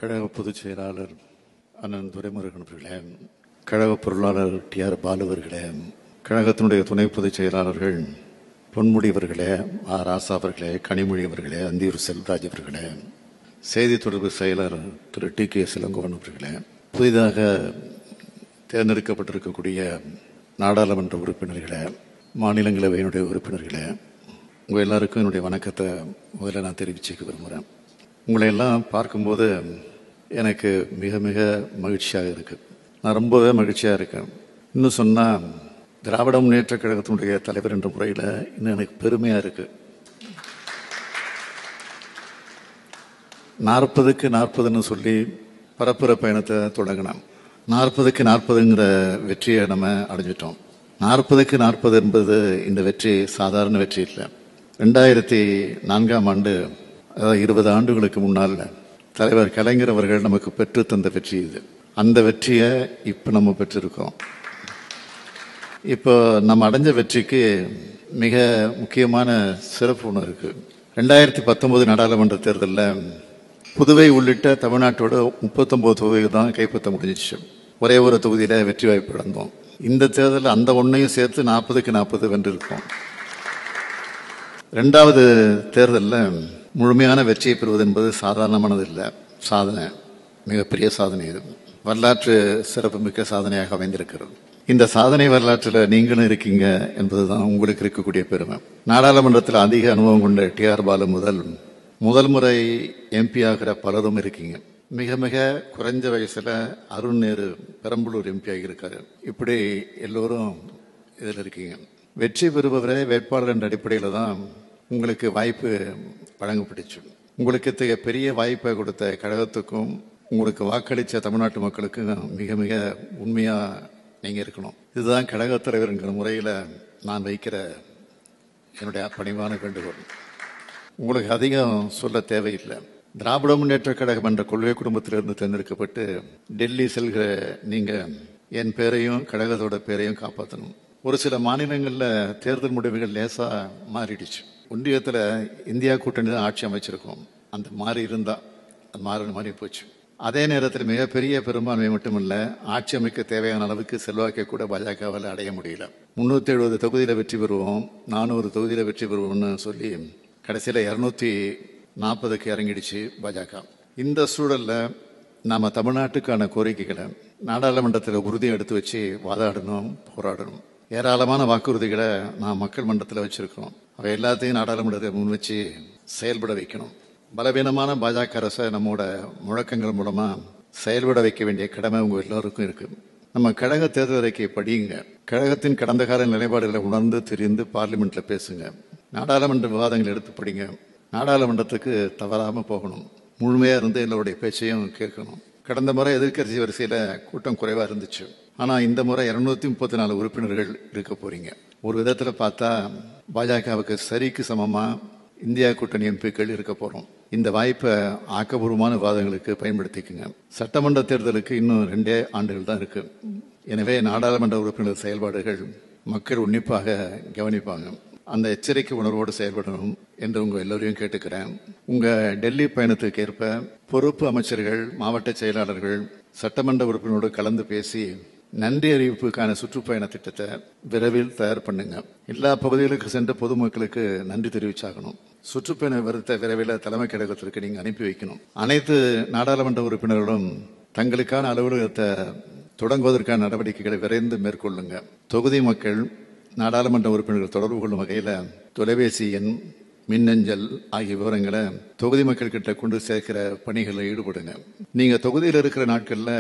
கழக பொதுச் செயலாளர் அண்ணன் துரைமுருகன் அவர்களே, கழக பொருளாளர் டி.ஆர். பாலு அவர்களே, கழகத்தினுடைய துணை பொதுச் செயலாளர்கள் பொன்முடி அவர்களே, ஆர். ராசா அவர்களே, கனிமொழி அவர்களே, அந்தியூர் செல்வராஜ் அவர்களே, செய்தி தொடர்பு செயலர் திரு டி.கே. இளங்கோவன் அவர்களே, புதிதாக தேர்ந்தெடுக்கப்பட்டிருக்கக்கூடிய நாடாளுமன்ற உறுப்பினர்களே, மாநிலங்களவையினுடைய உறுப்பினர்களே, உங்கள் எல்லாருக்கும் என்னுடைய வணக்கத்தை முதல்ல நான் தெரிவிச்சுக்க விரும்புகிறேன். உங்களை எல்லாம் பார்க்கும்போது எனக்கு மிக மிக மகிழ்ச்சியாக இருக்கு. நான் ரொம்பவே மகிழ்ச்சியாக இருக்கேன். இன்னும் சொன்னால் திராவிட முன்னேற்ற கழகத்தினுடைய தலைவர் என்ற முறையில் இன்னும் எனக்கு பெருமையாக இருக்கு. 40க்கு 40ன்னு சொல்லி பரப்புரை பயணத்தை தொடங்கினோம். 40க்கு 40ங்கிற வெற்றியை நம்ம அடைஞ்சிட்டோம். 40க்கு 40 என்பது இந்த வெற்றி சாதாரண வெற்றி இல்லை. 2004ஆம் ஆண்டு, அதாவது 20 ஆண்டுகளுக்கு முன்னால் தலைவர் கலைஞர் அவர்கள் நமக்கு பெற்று தந்த வெற்றி இது. அந்த வெற்றியை இப்போ நம்ம பெற்றிருக்கோம். இப்போ நம்ம அடைஞ்ச வெற்றிக்கு மிக முக்கியமான சிறப்பு ஒன்று இருக்கு. 2019 நாடாளுமன்ற தேர்தலில் புதுவை உள்ளிட்ட தமிழ்நாட்டோட 39 தொகுதிகள் தான் கைப்பற்ற முடிஞ்சிச்சு. ஒரே ஒரு தொகுதியில வெற்றி வாய்ப்பு இழந்தோம். இந்த தேர்தலில் அந்த ஒன்றையும் சேர்த்து 40க்கு 40 வென்றிருக்கோம். 2வது தேர்தலில் முழுமையான வெற்றியை பெறுவது என்பது சாதாரணமானது இல்லை. சாதனை, மிகப்பெரிய சாதனை. இது வரலாற்று சிறப்புமிக்க சாதனையாக அமைந்திருக்கிறது. இந்த சாதனை வரலாற்றில் நீங்களும் இருக்கீங்க என்பதுதான் உங்களுக்கு இருக்கக்கூடிய பெருமை. நாடாளுமன்றத்தில் அதிக அனுபவம் கொண்ட டி.ஆர். பாலு முதல் முறை எம்பி ஆகிற பலரும் இருக்கீங்க. மிக மிக குறைஞ்ச வயசுல அருண் நேரு பெரம்பலூர் எம்பி ஆகியிருக்காரு. இப்படி எல்லோரும் இதில் இருக்கீங்க. வெற்றி பெறுபவரே வேட்பாளர் என்ற அடிப்படையில் தான் உங்களுக்கு வாய்ப்பு வழங்கப்பட்டுச்சு. உங்களுக்கு இத்தகைய பெரிய வாய்ப்பை கொடுத்த கழகத்துக்கும் உங்களுக்கு வாக்களித்த தமிழ்நாட்டு மக்களுக்கும் மிக மிக உண்மையா நீங்க இருக்கணும். இதுதான் கழகத் தலைவர்ங்கிற முறையில் நான் வைக்கிற என்னுடைய பணிவான வேண்டுகோள். உங்களுக்கு அதிகம் சொல்ல தேவையில்லை. திராவிட முன்னேற்ற கழகம் என்ற கொள்கை குடும்பத்திலிருந்து தேர்ந்தெடுக்கப்பட்டு டெல்லி செல்கிற நீங்க என் பேரையும் கழகத்தோட பேரையும் காப்பாற்றணும். ஒரு சில மாநிலங்களில் தேர்தல் முடிவுகள் லேசா மாறிடுச்சு. ஒன்றியத்தில் இந்தியா கூட்டணி தான் ஆட்சி அமைச்சிருக்கோம். அந்த மாறி இருந்தா அது மாறி போச்சு. அதே நேரத்தில் மிகப்பெரிய பெரும்பான்மை மட்டுமல்ல, ஆட்சி அமைக்க தேவையான அளவுக்கு செல்வாக்கை கூட பாஜகவால் அடைய முடியல. 370 தொகுதியில் வெற்றி பெறுவோம், 400 தொகுதியில் வெற்றி பெறுவோம்னு சொல்லி கடைசியில் 240க்கு இறங்கிடுச்சு பாஜக. இந்த சூழல்ல நாம தமிழ்நாட்டுக்கான கோரிக்கைகளை நாடாளுமன்றத்தில் உறுதியை எடுத்து வச்சு வாதாடணும், போராடணும். ஏராளமான வாக்குறுதிகளை நாம் மக்கள் மன்றத்தில் வச்சிருக்கோம். அவை எல்லாத்தையும் நாடாளுமன்றத்தை முன் வச்சு செயல்பட வைக்கணும். பலவீனமான பாஜக அரசை நம்மோட முழக்கங்கள் மூலமா செயல்பட வைக்க வேண்டிய கடமை உங்க எல்லோருக்கும் இருக்கு. நம்ம கழக தேர்தல் அறிக்கை படியுங்க. கழகத்தின் கடந்த கால நிலைப்பாடுகளை உணர்ந்து தெரிந்து பார்லிமெண்ட்ல பேசுங்க. நாடாளுமன்ற விவாதங்கள் எடுத்து படிங்க. நாடாளுமன்றத்துக்கு தவறாம போகணும். முழுமையா இருந்து எல்லோருடைய பேச்சையும் கேட்கணும். கடந்த முறை எதிர்க்கட்சி வரிசையில கூட்டம் குறைவா இருந்துச்சு. ஆனா இந்த முறை 234 உறுப்பினர்கள் இருக்க போறீங்க. ஒரு விதத்துல பார்த்தா பாஜகவுக்கு சரிக்கு சமமா இந்தியா கூட்டணி எம்பிக்கள் இருக்க போறோம். இந்த வாய்ப்பை ஆக்கப்பூர்வமான விவாதங்களுக்கு பயன்படுத்திக்குங்க. சட்டமன்ற தேர்தலுக்கு இன்னும் 2 ஆண்டுகள் தான் இருக்கு. எனவே நாடாளுமன்ற உறுப்பினர் செயல்பாடுகள் மக்கள் உன்னிப்பாக கவனிப்பாங்க. அந்த எச்சரிக்கை உணர்வோடு செயல்படணும் என்று உங்க எல்லோரையும் கேட்டுக்கிறேன். உங்க டெல்லி பயணத்துக்கு ஏற்ப பொறுப்பு அமைச்சர்கள், மாவட்ட செயலாளர்கள், சட்டமன்ற உறுப்பினரோடு கலந்து பேசி நன்றி அறிவிப்புக்கான சுற்றுப்பயண திட்டத்தை விரைவில் தயார் பண்ணுங்க. எல்லா பகுதிகளுக்கு சென்று பொதுமக்களுக்கு நன்றி தெரிவிச்சாகணும். சுற்றுப்பயண விவரத்தை விரைவில் தலைமை கழகத்திற்கு நீங்க அனுப்பி வைக்கணும். அனைத்து நாடாளுமன்ற உறுப்பினர்களும் தங்களுக்கான அலுவலகத்தை தொடங்குவதற்கான நடவடிக்கைகளை விரைந்து மேற்கொள்ளுங்க. தொகுதி மக்கள் நாடாளுமன்ற உறுப்பினர்கள் தொடர்பு கொள்ளும் வகையில தொலைபேசி எண், மின்னஞ்சல் ஆகிய விவரங்களை தொகுதி மக்கள் கிட்ட கொண்டு சேர்க்கிற பணிகளில் ஈடுபடுங்க. நீங்க தொகுதியில் இருக்கிற நாட்கள்ல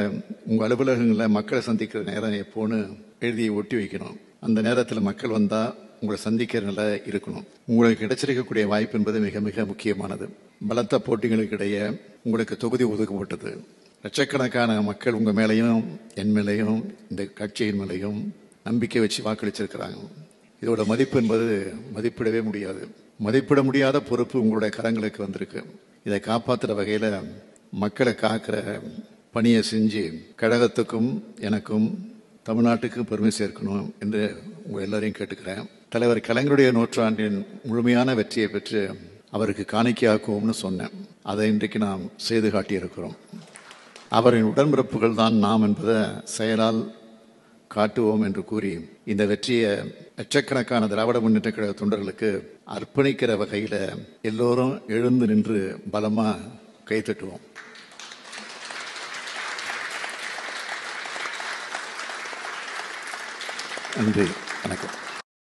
உங்க அலுவலகங்களில் மக்களை சந்திக்கிற நேரம் எப்போன்னு எழுதி ஒட்டி வைக்கணும். அந்த நேரத்தில் மக்கள் வந்தா உங்களை சந்திக்கிற நிலை இருக்கணும். உங்களுக்கு கிடைச்சிருக்கக்கூடிய வாய்ப்பு என்பது மிக மிக முக்கியமானது. பலத்த போட்டிகளுக்கு இடையே உங்களுக்கு தொகுதி ஒதுக்கப்பட்டது. லட்சக்கணக்கான மக்கள் உங்க மேலையும் என் மேலையும் இந்த கட்சியின் மேலையும் நம்பிக்கை வச்சு வாக்களிச்சிருக்கிறாங்க. இதோட மதிப்பு என்பது மதிப்பிடவே முடியாது. மதிப்பிட முடியாத பொறுப்பு உங்களுடைய கரங்களுக்கு வந்திருக்கு. இதை காப்பாற்றுற வகையில மக்களை காக்கிற பணியை செஞ்சு கழகத்துக்கும் எனக்கும் தமிழ்நாட்டுக்கும் பெருமை சேர்க்கணும் என்று உங்க எல்லாரையும் கேட்டுக்கிறேன். தலைவர் கலைஞருடைய நூற்றாண்டின் முழுமையான வெற்றியை பெற்று அவருக்கு காணிக்கையாக்குவோம்னு சொன்னேன். அதை இன்றைக்கு நாம் செய்து காட்டியிருக்கிறோம். அவரின் உடன்பிறப்புகள் தான் நாம் என்பதை செயலால் காட்டுவோம் என்று கூறி இந்த வெற்றியை லட்சக்கணக்கான திராவிட முன்னேற்ற கழக தொண்டர்களுக்கு அர்ப்பணிக்கிற வகையில் எல்லோரும் எழுந்து நின்று பலமா கைத்தட்டுவோம். நன்றி, வணக்கம்.